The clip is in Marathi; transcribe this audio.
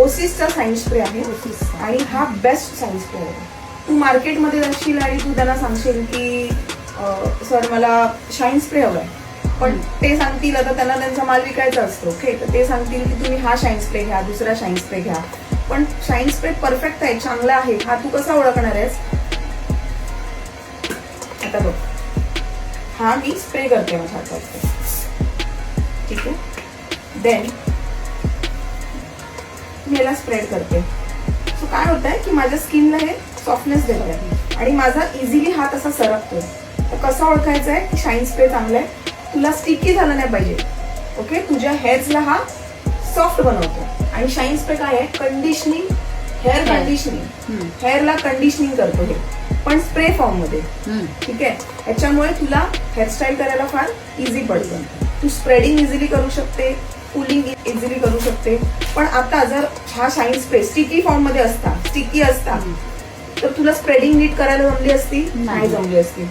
ओसिसचा शाईन स्प्रे आहे. आणि हा बेस्ट शाईन स्प्रे आहे. तू मार्केटमध्ये जाशील आणि तू त्यांना सांगशील की सर मला शाईन स्प्रे हवाय, पण ते सांगतील आता त्यांना त्यांचा माल विकायचा असतो. ओके, तर ते सांगतील की तुम्ही हा शाईन स्प्रे घ्या, दुसरा शाईन स्प्रे घ्या. पण शाईन स्प्रे परफेक्ट आहे, चांगला आहे, हा तू कसा ओळखणार आहेस? आता बघ, हा मी स्प्रे करते माझ्या हातात. ठीक आहे, देन मी याला स्प्रेड करते. सो काय होत आहे की माझ्या स्किनला हे सॉफ्टनेस देत आहे आणि माझा इझिली हात असा सरकतोय. तर कसं ओळखायचं आहे की शाईन स्प्रे चांगला आहे? तुला स्टिकी झालं नाही पाहिजे. ओके, तुझ्या हेअर्सला हा सॉफ्ट बनवतो. आणि शाईन स्प्रे काय आहे? कंडिशनिंग, हेअर कंडिशनिंग, हेअरला कंडिशनिंग करतो हे, पण स्प्रे फॉर्म मध्ये. ठीक आहे, याच्यामुळे तुला हेअरस्टाईल करायला फार इझी पडतं. तू स्प्रेडिंग इझिली करू शकते, पुलिंग इझिली करू शकते. पण आता जर हा शाईन स्प्रे स्टिकी फॉर्म मध्ये असता, स्टिकी असता, तर तुला स्प्रेडिंग नीट करायला जमली असती? नाही जमली असती.